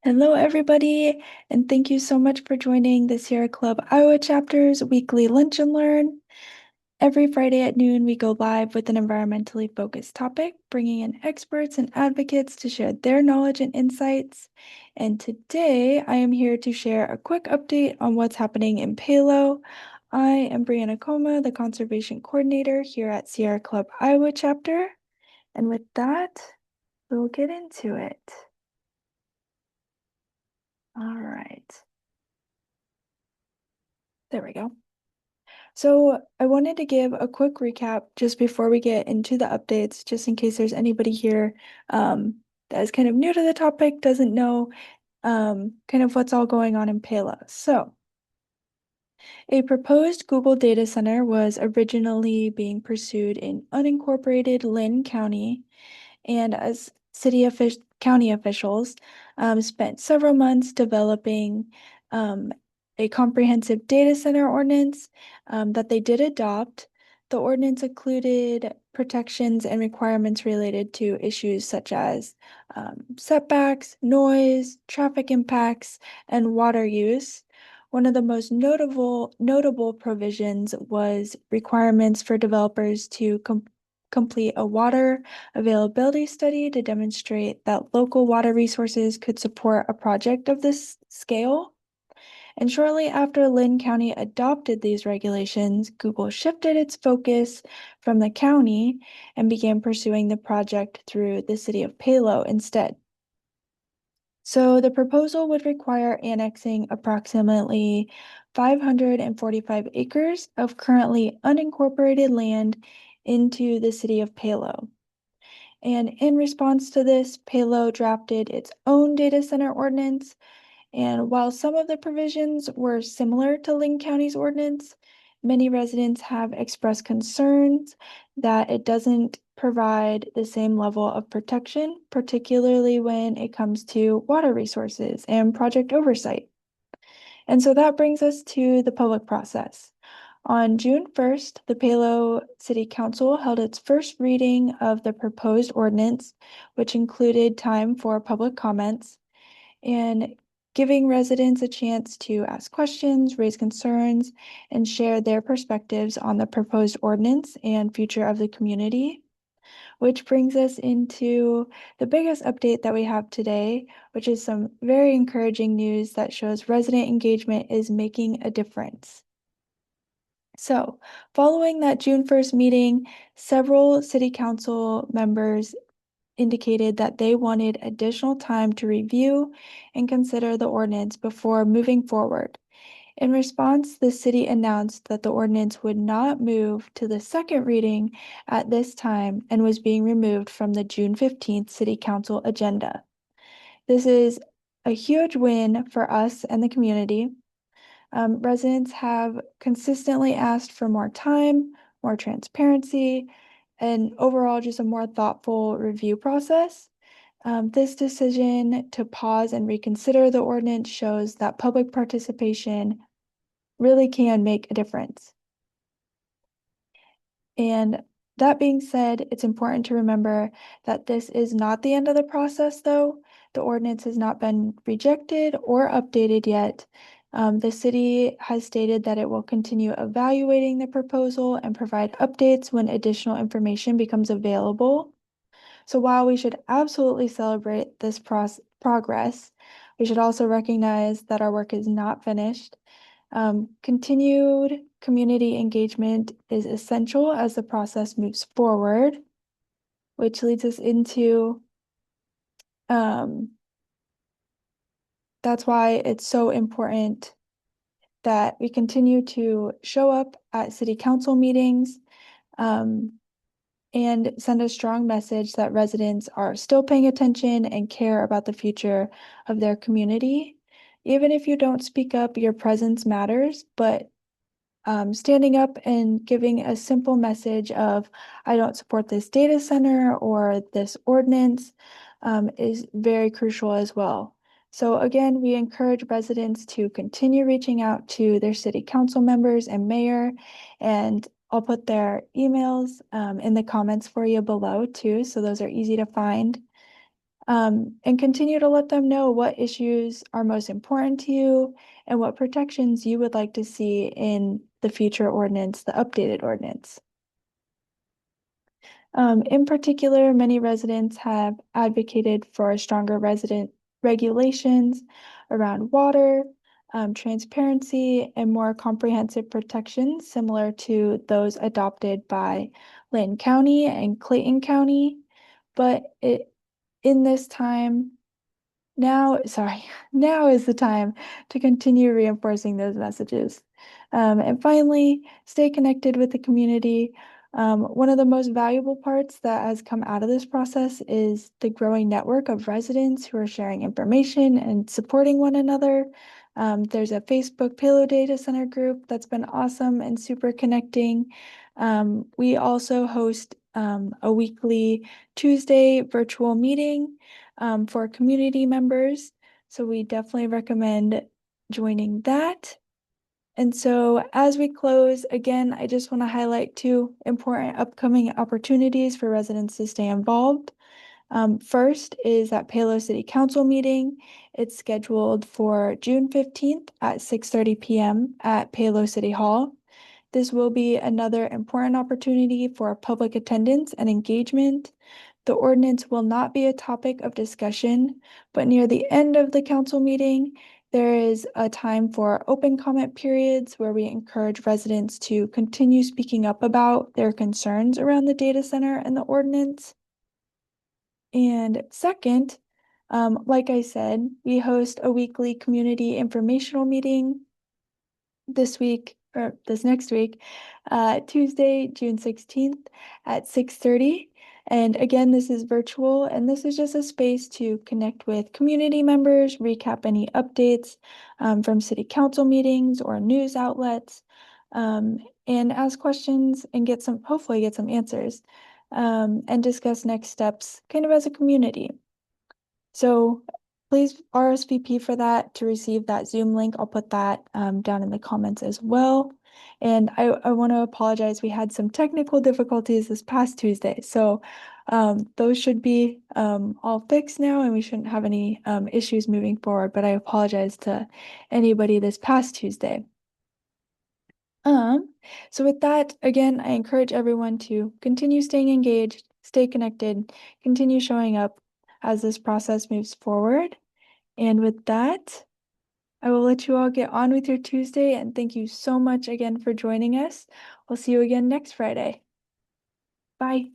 Hello, everybody, and thank you so much for joining the Sierra Club Iowa chapter's weekly Lunch and Learn. Every Friday at noon, we go live with an environmentally focused topic, bringing in experts and advocates to share their knowledge and insights. And today, I am here to share a quick update on what's happening in Palo. I am Brianna Coma, the Conservation Coordinator here at Sierra Club Iowa chapter. And with that, we'll get into it. All right. There we go. So I wanted to give a quick recap just before we get into the updates, just in case there's anybody here that is kind of new to the topic, doesn't know kind of what's all going on in Palo. So a proposed Google data center was originally being pursued in unincorporated Lynn County, and as county officials spent several months developing um, a comprehensive data center ordinance that they did adopt. The ordinance included protections and requirements related to issues such as setbacks, noise, traffic impacts, and water use. One of the most notable provisions was requirements for developers to complete a water availability study to demonstrate that local water resources could support a project of this scale. And shortly after Lynn County adopted these regulations, Google shifted its focus from the county and began pursuing the project through the city of Palo instead. So the proposal would require annexing approximately 545 acres of currently unincorporated land into the city of Palo. And in response to this, Palo drafted its own data center ordinance. And while some of the provisions were similar to Linn County's ordinance, many residents have expressed concerns that it doesn't provide the same level of protection, particularly when it comes to water resources and project oversight. And so that brings us to the public process. On June 1st, the Palo City Council held its first reading of the proposed ordinance, which included time for public comments and giving residents a chance to ask questions, raise concerns, and share their perspectives on the proposed ordinance and future of the community. Which brings us into the biggest update that we have today, which is some very encouraging news that shows resident engagement is making a difference. So, following that June 1st meeting, several city council members indicated that they wanted additional time to review and consider the ordinance before moving forward. In response, the city announced that the ordinance would not move to the second reading at this time and was being removed from the June 15th City Council agenda. This is a huge win for us and the community. Residents have consistently asked for more time, more transparency, and overall just a more thoughtful review process. This decision to pause and reconsider the ordinance shows that public participation really can make a difference. And that being said, it's important to remember that this is not the end of the process, though. The ordinance has not been rejected or updated yet. The city has stated that it will continue evaluating the proposal and provide updates when additional information becomes available. So while we should absolutely celebrate this progress, we should also recognize that our work is not finished. Continued community engagement is essential as the process moves forward, which leads us into that's why it's so important that we continue to show up at city council meetings and send a strong message that residents are still paying attention and care about the future of their community. Even if you don't speak up, your presence matters, but standing up and giving a simple message of, I don't support this data center or this ordinance is very crucial as well. So again, we encourage residents to continue reaching out to their city council members and mayor, and I'll put their emails in the comments for you below too, so those are easy to find. and continue to let them know what issues are most important to you and what protections you would like to see in the future ordinance, the updated ordinance. In particular, many residents have advocated for stronger resident regulations around water, transparency, and more comprehensive protections similar to those adopted by Lynn County and Clayton County. But in this time, now is the time to continue reinforcing those messages. And finally, stay connected with the community. One of the most valuable parts that has come out of this process is the growing network of residents who are sharing information and supporting one another. There's a Facebook Palo Data Center group that's been awesome and super connecting. We also host a weekly Tuesday virtual meeting for community members. So we definitely recommend joining that. And so as we close, again, I just want to highlight two important upcoming opportunities for residents to stay involved. First is that Palo City Council meeting. It's scheduled for June 15th at 6:30 p.m. at Palo City Hall. This will be another important opportunity for public attendance and engagement. The ordinance will not be a topic of discussion, but near the end of the council meeting, there is a time for open comment periods where we encourage residents to continue speaking up about their concerns around the data center and the ordinance. And second, like I said, we host a weekly community informational meeting this week or this next week, Tuesday, June 16th at 6:30. And again, this is virtual, and this is just a space to connect with community members, recap any updates from city council meetings or news outlets, and ask questions and hopefully get some answers, and discuss next steps kind of as a community. So please RSVP for that to receive that Zoom link. I'll put that down in the comments as well. And I want to apologize. We had some technical difficulties this past Tuesday. So those should be all fixed now, and we shouldn't have any issues moving forward. But I apologize to anybody this past Tuesday. So with that, again, I encourage everyone to continue staying engaged, stay connected, continue showing up as this process moves forward. And with that, I will let you all get on with your Tuesday, and thank you so much again for joining us. We'll see you again next Friday. Bye.